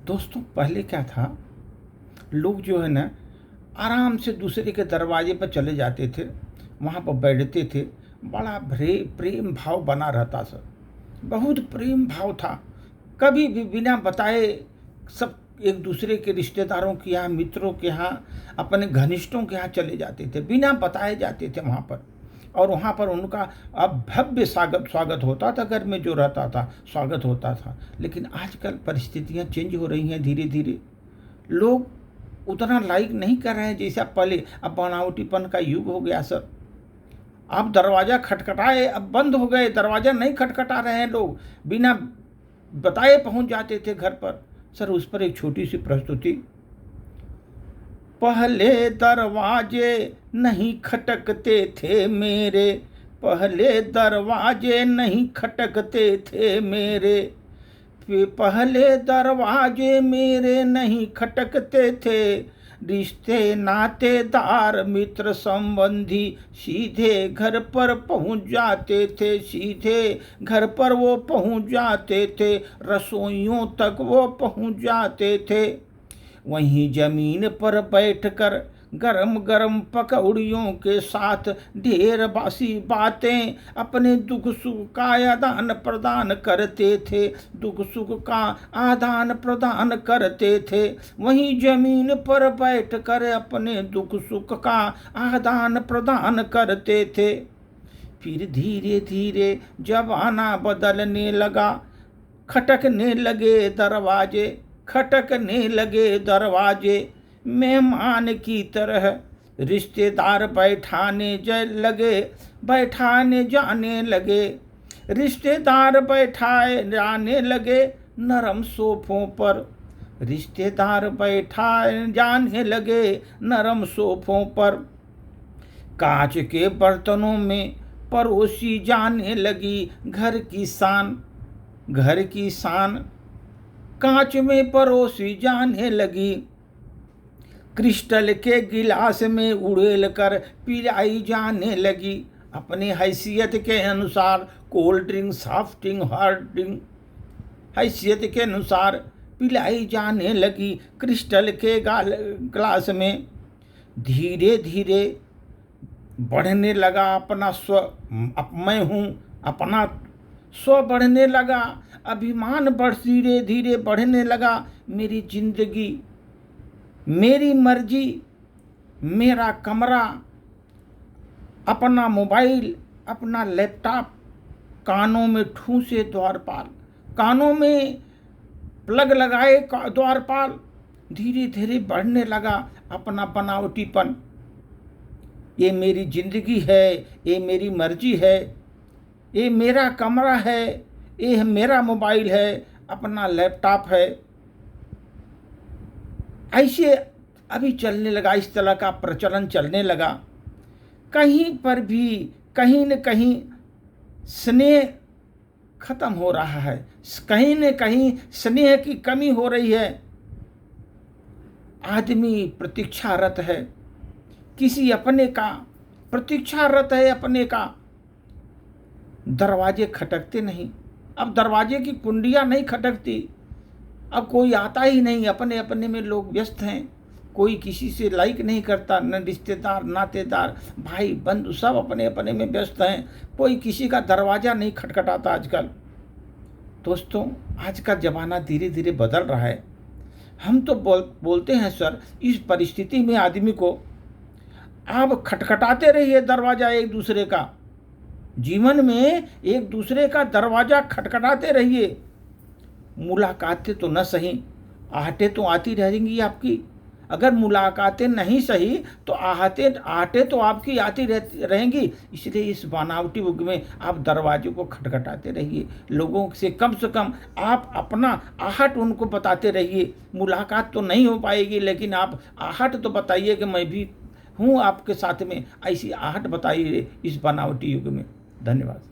दोस्तों पहले क्या था, लोग जो है ना आराम से दूसरे के दरवाजे पर चले जाते थे, वहाँ पर बैठते थे, बड़ा प्रेम भाव बना रहता था, बहुत प्रेम भाव था। कभी भी बिना बताए सब एक दूसरे के रिश्तेदारों के यहाँ, मित्रों के यहाँ, अपने घनिष्ठों के यहाँ चले जाते थे, बिना बताए जाते थे वहाँ पर। और वहाँ पर उनका अब भव्य स्वागत होता था, घर में जो रहता था स्वागत होता था। लेकिन आजकल परिस्थितियाँ चेंज हो रही हैं धीरे धीरे, लोग उतना लाइक नहीं कर रहे हैं जैसा पहले। अब बनावटीपन का युग हो गया सर। अब दरवाज़ा खटखटाए, अब बंद हो गए, दरवाज़ा नहीं खटखटा रहे हैं लोग, बिना बताए पहुंच जाते थे घर पर। सर उस पर एक छोटी सी प्रस्तुति। पहले दरवाजे नहीं खटकते थे मेरे, पहले दरवाजे नहीं खटकते थे मेरे, पहले दरवाजे मेरे नहीं खटकते थे, रिश्ते नातेदार मित्र संबंधी सीधे घर पर पहुंच जाते थे, सीधे घर पर वो पहुंच जाते थे, रसोइयों तक वो पहुंच जाते थे। वहीं जमीन पर बैठकर गरम गरम पकौड़ियों के साथ ढेर बासी बातें, अपने दुख सुख का आदान प्रदान करते थे, दुख सुख का आदान प्रदान करते थे। वहीं जमीन पर बैठकर अपने दुख सुख का आदान प्रदान करते थे। फिर धीरे धीरे जमाना बदलने लगा, खटकने लगे दरवाजे, खटकने लगे दरवाजे, मेहमान की तरह रिश्तेदार बैठाने जाने लगे, रिश्तेदार बैठाए जाने लगे नरम सोफों पर, रिश्तेदार बैठाए जाने लगे नरम सोफों पर। कांच के बर्तनों में परोसी जाने लगी घर की शान, घर की शान कांच में परोसी जाने लगी, क्रिस्टल के गिलास में उड़ेल कर पिलाई जाने लगी। अपनी हैसियत के अनुसार cold drink, soft drink, hard drink हैसियत के अनुसार पिलाई जाने लगी क्रिस्टल के गिलास में। धीरे धीरे बढ़ने लगा अपना स्व, मैं हूँ, अपना स्व बढ़ने लगा, अभिमान धीरे धीरे बढ़ने लगा। मेरी जिंदगी, मेरी मर्जी, मेरा कमरा, अपना मोबाइल, अपना लैपटॉप, कानों में ठूंसे द्वारपाल, कानों में प्लग लगाए द्वारपाल। धीरे धीरे बढ़ने लगा अपना बनावटीपन। ये मेरी जिंदगी है, ये मेरी मर्जी है, ये मेरा कमरा है, ये मेरा मोबाइल है, अपना लैपटॉप है। ऐसे अभी चलने लगा, इस तरह का प्रचलन चलने लगा। कहीं पर भी कहीं न कहीं स्नेह खत्म हो रहा है, कहीं न कहीं स्नेह की कमी हो रही है। आदमी प्रतीक्षारत है, किसी अपने का प्रतीक्षारत है, अपने का। दरवाजे खटकते नहीं, अब दरवाजे की कुंडियां नहीं खटकती, अब कोई आता ही नहीं, अपने अपने में लोग व्यस्त हैं। कोई किसी से लाइक नहीं करता, न रिश्तेदार, नातेदार, भाई बंधु सब अपने अपने में व्यस्त हैं। कोई किसी का दरवाज़ा नहीं खटखटाता आजकल। दोस्तों आज का ज़माना धीरे धीरे बदल रहा है। हम तो बोलते हैं सर, इस परिस्थिति में आदमी को आप खटखटाते रहिए दरवाज़ा एक दूसरे का, जीवन में एक दूसरे का दरवाज़ा खटखटाते रहिए। मुलाकातें तो न सही, आहटें तो आती रहेंगी आपकी। अगर मुलाकातें नहीं सही तो आहटें तो आपकी आती रहेंगी। इसलिए इस बनावटी युग में आप दरवाजे को खटखटाते रहिए, लोगों से कम आप अपना आहट उनको बताते रहिए। मुलाकात तो नहीं हो पाएगी, लेकिन आप आहट तो बताइए कि मैं भी हूँ आपके साथ में, ऐसी आहट बताइए इस बनावटी युग में। धन्यवाद।